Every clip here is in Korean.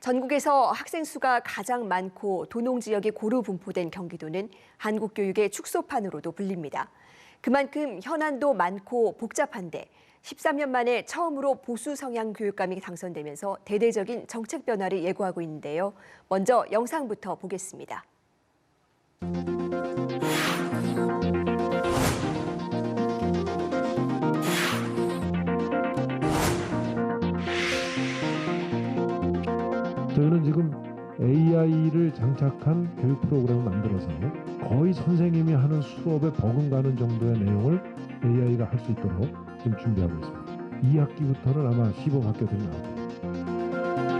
전국에서 학생 수가 가장 많고 도농 지역이 고루 분포된 경기도는 한국 교육의 축소판으로도 불립니다. 그만큼 현안도 많고 복잡한데 13년 만에 처음으로 보수 성향 교육감이 당선되면서 대대적인 정책 변화를 예고하고 있는데요. 먼저 영상부터 보겠습니다. 저희는 지금 AI를 장착한 교육 프로그램을 만들어서 거의 선생님이 하는 수업에 버금가는 정도의 내용을 AI가 할 수 있도록 지금 준비하고 있습니다. 2학기부터는 아마 시범 학교들이 나올 겁니다.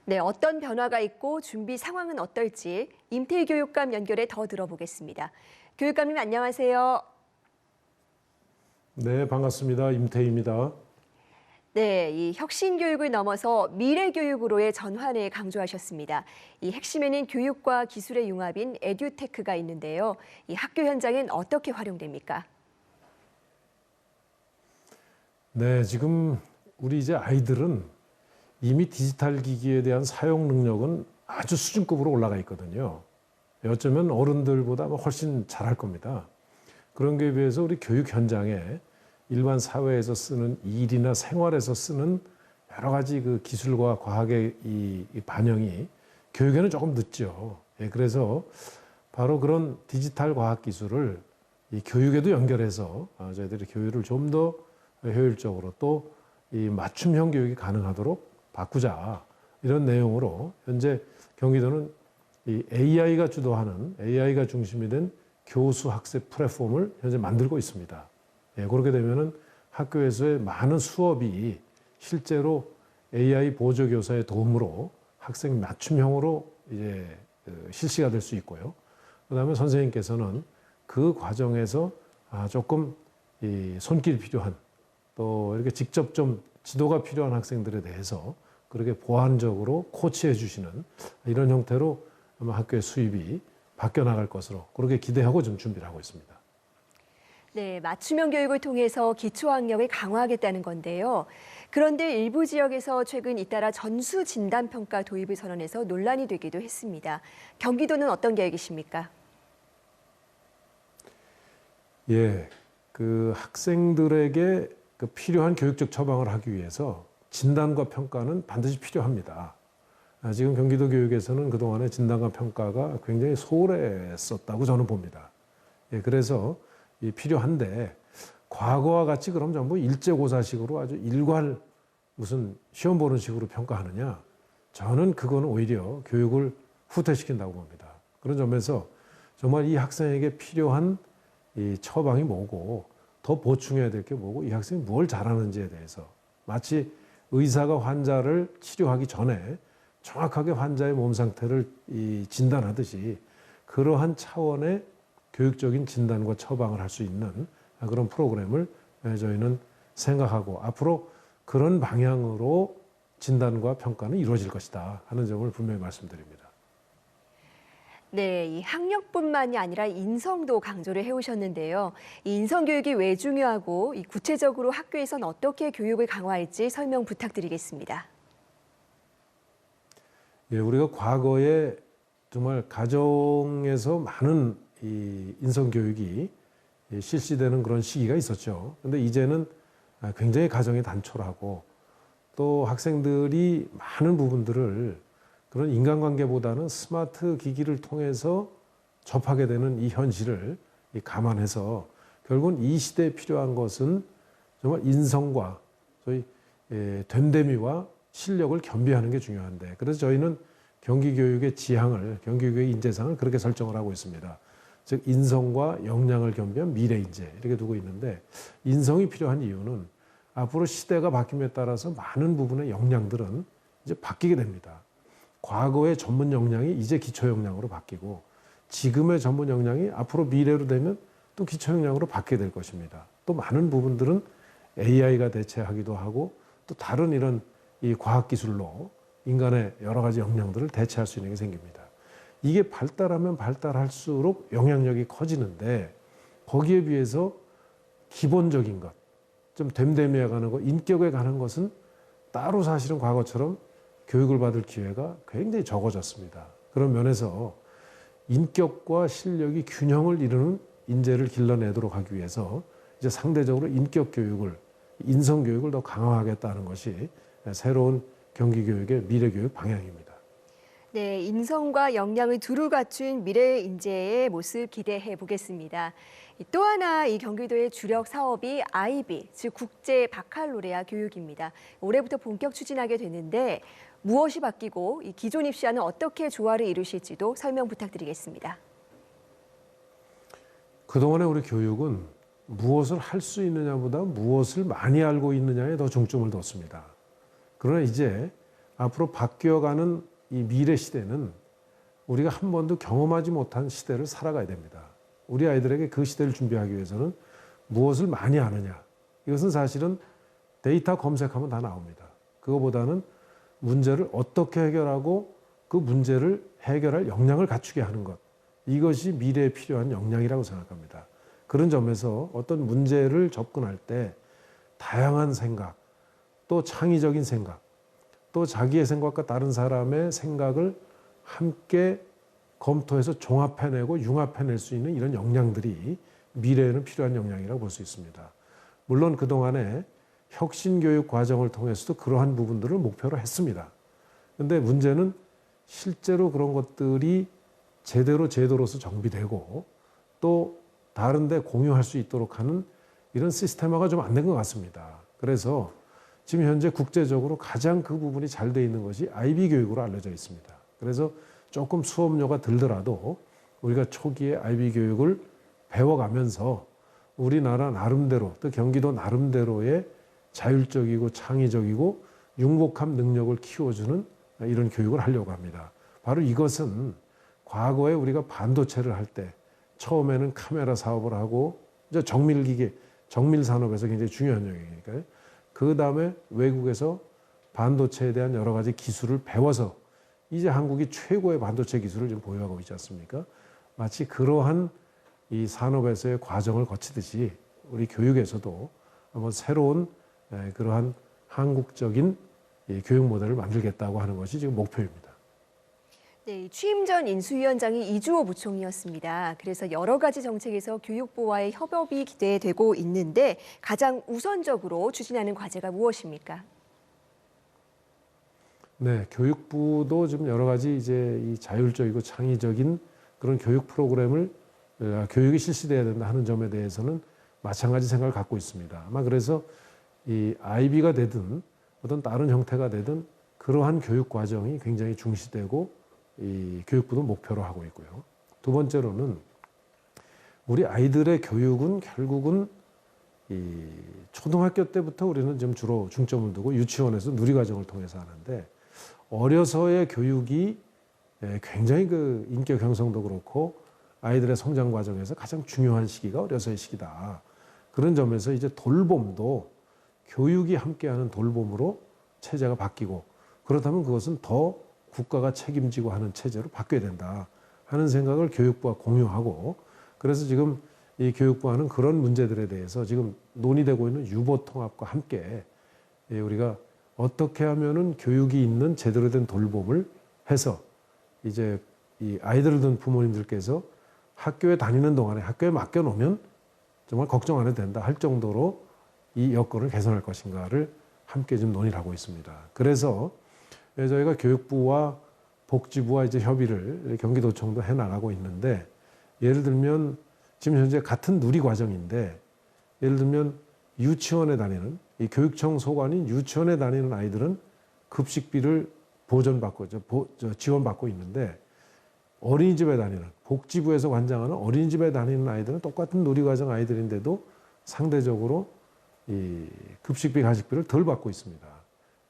네, 어떤 변화가 있고 준비 상황은 어떨지 임태희 교육감 연결해 더 들어보겠습니다. 교육감님 안녕하세요. 네, 반갑습니다. 임태희입니다. 네, 이 혁신 교육을 넘어서 미래 교육으로의 전환을 강조하셨습니다. 이 핵심에는 교육과 기술의 융합인 에듀테크가 있는데요. 이 학교 현장엔 어떻게 활용됩니까? 네, 지금 우리 이제 아이들은 이미 디지털 기기에 대한 사용 능력은 아주 수준급으로 올라가 있거든요. 어쩌면 어른들보다 훨씬 잘할 겁니다. 그런 거에 비해서 우리 교육 현장에 일반 사회에서 쓰는 일이나 생활에서 쓰는 여러 가지 그 기술과 과학의 이 반영이 교육에는 조금 늦죠. 예, 그래서 바로 그런 디지털 과학 기술을 이 교육에도 연결해서 저희들이 교육을 좀 더 효율적으로 또 이 맞춤형 교육이 가능하도록 바꾸자 이런 내용으로 현재 경기도는 이 AI가 주도하는 AI가 중심이 된 교수 학습 플랫폼을 현재 만들고 있습니다. 예, 그렇게 되면은 학교에서의 많은 수업이 실제로 AI 보조 교사의 도움으로 학생 맞춤형으로 이제 실시가 될 수 있고요. 그다음에 선생님께서는 그 과정에서 조금 이 손길이 필요한 또 이렇게 직접 좀 지도가 필요한 학생들에 대해서 그렇게 보완적으로 코치해 주시는 이런 형태로 아마 학교의 수입이 바뀌어 나갈 것으로 그렇게 기대하고 좀 준비를 하고 있습니다. 네, 맞춤형 교육을 통해서 기초학력을 강화하겠다는 건데요. 그런데 일부 지역에서 최근 잇따라 전수 진단 평가 도입을 선언해서 논란이 되기도 했습니다. 경기도는 어떤 계획이십니까? 예, 그 학생들에게 그 필요한 교육적 처방을 하기 위해서 진단과 평가는 반드시 필요합니다. 지금 경기도 교육에서는 그동안에 진단과 평가가 굉장히 소홀했었다고 저는 봅니다. 예, 그래서 필요한데 과거와 같이 그럼 전부 일제고사식으로 아주 일괄 무슨 시험 보는 식으로 평가하느냐? 저는 그거는 오히려 교육을 후퇴시킨다고 봅니다. 그런 점에서 정말 이 학생에게 필요한 이 처방이 뭐고 더 보충해야 될 게 뭐고 이 학생이 뭘 잘하는지에 대해서 마치 의사가 환자를 치료하기 전에 정확하게 환자의 몸 상태를 진단하듯이 그러한 차원의 교육적인 진단과 처방을 할 수 있는 그런 프로그램을 저희는 생각하고 앞으로 그런 방향으로 진단과 평가는 이루어질 것이다 하는 점을 분명히 말씀드립니다. 네, 이 학력뿐만이 아니라 인성도 강조를 해오셨는데요. 이 인성 교육이 왜 중요하고 이 구체적으로 학교에선 어떻게 교육을 강화할지 설명 부탁드리겠습니다. 예, 우리가 과거에 정말 가정에서 많은 이 인성 교육이 실시되는 그런 시기가 있었죠. 근데 이제는 굉장히 가정이 단촐하고 또 학생들이 많은 부분들을 그런 인간관계보다는 스마트 기기를 통해서 접하게 되는 이 현실을 감안해서 결국은 이 시대에 필요한 것은 정말 인성과 저희 됨됨이와 실력을 겸비하는 게 중요한데 그래서 저희는 경기교육의 지향을, 경기교육의 인재상을 그렇게 설정을 하고 있습니다. 즉 인성과 역량을 겸비한 미래인재 이렇게 두고 있는데 인성이 필요한 이유는 앞으로 시대가 바뀜에 따라서 많은 부분의 역량들은 이제 바뀌게 됩니다. 과거의 전문 역량이 이제 기초 역량으로 바뀌고 지금의 전문 역량이 앞으로 미래로 되면 또 기초 역량으로 바뀌게 될 것입니다. 또 많은 부분들은 AI가 대체하기도 하고 또 다른 이런 이 과학 기술로 인간의 여러 가지 역량들을 대체할 수 있는 게 생깁니다. 이게 발달하면 발달할수록 영향력이 커지는데 거기에 비해서 기본적인 것, 좀 됨됨이에 가는 것, 인격에 가는 것은 따로 사실은 과거처럼 교육을 받을 기회가 굉장히 적어졌습니다. 그런 면에서 인격과 실력이 균형을 이루는 인재를 길러내도록 하기 위해서 이제 상대적으로 인격 교육을, 인성 교육을 더 강화하겠다는 것이 새로운 경기교육의 미래 교육 방향입니다. 네, 인성과 역량을 두루 갖춘 미래 인재의 모습 기대해 보겠습니다. 또 하나 이 경기도의 주력 사업이 IB, 즉 국제 바칼로레아 교육입니다. 올해부터 본격 추진하게 되는데 무엇이 바뀌고 이 기존 입시와는 어떻게 조화를 이루실지도 설명 부탁드리겠습니다. 그동안의 우리 교육은 무엇을 할 수 있느냐보다 무엇을 많이 알고 있느냐에 더 중점을 뒀습니다. 그러나 이제 앞으로 바뀌어가는 이 미래 시대는 우리가 한 번도 경험하지 못한 시대를 살아가야 됩니다. 우리 아이들에게 그 시대를 준비하기 위해서는 무엇을 많이 아느냐. 이것은 사실은 데이터 검색하면 다 나옵니다. 그거보다는 문제를 어떻게 해결하고 그 문제를 해결할 역량을 갖추게 하는 것. 이것이 미래에 필요한 역량이라고 생각합니다. 그런 점에서 어떤 문제를 접근할 때 다양한 생각, 또 창의적인 생각, 또 자기의 생각과 다른 사람의 생각을 함께 검토해서 종합해내고 융합해낼 수 있는 이런 역량들이 미래에는 필요한 역량이라고 볼 수 있습니다. 물론 그동안에 혁신교육 과정을 통해서도 그러한 부분들을 목표로 했습니다. 그런데 문제는 실제로 그런 것들이 제대로 제도로서 정비되고 또 다른 데 공유할 수 있도록 하는 이런 시스템화가 좀 안 된 것 같습니다. 그래서 지금 현재 국제적으로 가장 그 부분이 잘 돼 있는 것이 IB 교육으로 알려져 있습니다. 그래서 조금 수업료가 들더라도 우리가 초기에 IB 교육을 배워가면서 우리나라 나름대로 또 경기도 나름대로의 자율적이고 창의적이고 융복합 능력을 키워주는 이런 교육을 하려고 합니다. 바로 이것은 과거에 우리가 반도체를 할 때 처음에는 카메라 사업을 하고 이제 정밀기계, 정밀산업에서 굉장히 중요한 영역이니까요. 그 다음에 외국에서 반도체에 대한 여러 가지 기술을 배워서 이제 한국이 최고의 반도체 기술을 지금 보유하고 있지 않습니까? 마치 그러한 이 산업에서의 과정을 거치듯이 우리 교육에서도 한번 새로운 그러한 한국적인 교육 모델을 만들겠다고 하는 것이 지금 목표입니다. 네, 취임 전 인수위원장이 이주호 부총리였습니다. 그래서 여러 가지 정책에서 교육부와의 협업이 기대되고 있는데 가장 우선적으로 추진하는 과제가 무엇입니까? 네, 교육부도 좀 여러 가지 이제 이 자율적이고 창의적인 그런 교육 프로그램을 교육이 실시돼야 된다 하는 점에 대해서는 마찬가지 생각을 갖고 있습니다. 아마 그래서 이 IB가 되든 어떤 다른 형태가 되든 그러한 교육 과정이 굉장히 중시되고 이 교육부도 목표로 하고 있고요. 두 번째로는 우리 아이들의 교육은 결국은 이 초등학교 때부터 우리는 좀 주로 중점을 두고 유치원에서 누리과정을 통해서 하는데 어려서의 교육이 굉장히 그 인격 형성도 그렇고 아이들의 성장 과정에서 가장 중요한 시기가 어려서의 시기다. 그런 점에서 이제 돌봄도 교육이 함께하는 돌봄으로 체제가 바뀌고 그렇다면 그것은 더 국가가 책임지고 하는 체제로 바뀌어야 된다 하는 생각을 교육부와 공유하고 그래서 지금 이 교육부와는 그런 문제들에 대해서 지금 논의되고 있는 유보 통합과 함께 우리가 어떻게 하면은 교육이 있는 제대로 된 돌봄을 해서 이제 이 아이들을 둔 부모님들께서 학교에 다니는 동안에 학교에 맡겨놓으면 정말 걱정 안 해도 된다 할 정도로 이 여건을 개선할 것인가를 함께 좀 논의를 하고 있습니다. 그래서 저희가 교육부와 복지부와 이제 협의를 경기도청도 해 나가고 있는데 예를 들면 지금 현재 같은 누리 과정인데 예를 들면 유치원에 다니는 이 교육청 소관인 유치원에 다니는 아이들은 급식비를 보전받고 지원받고 있는데 어린이집에 다니는 복지부에서 관장하는 어린이집에 다니는 아이들은 똑같은 누리과정 아이들인데도 상대적으로 이 급식비 가식비를 덜 받고 있습니다.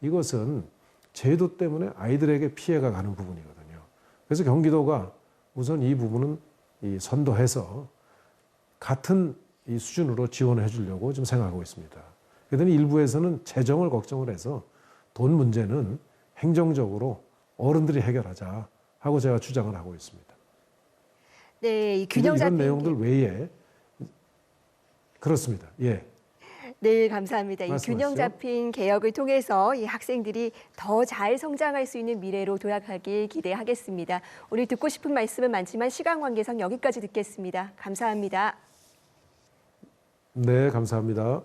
이것은 제도 때문에 아이들에게 피해가 가는 부분이거든요. 그래서 경기도가 우선 이 부분은 선도해서 같은 이 수준으로 지원해 주려고 좀 생각하고 있습니다. 그랬더니 일부에서는 재정을 걱정을 해서 돈 문제는 행정적으로 어른들이 해결하자 하고 제가 주장을 하고 있습니다. 네, 이 균형 잡힌 이런 내용들 외에 그렇습니다. 예. 네, 감사합니다. 이 말씀하시죠. 균형 잡힌 개혁을 통해서 이 학생들이 더 잘 성장할 수 있는 미래로 도약하길 기대하겠습니다. 오늘 듣고 싶은 말씀은 많지만 시간 관계상 여기까지 듣겠습니다. 감사합니다. 네, 감사합니다.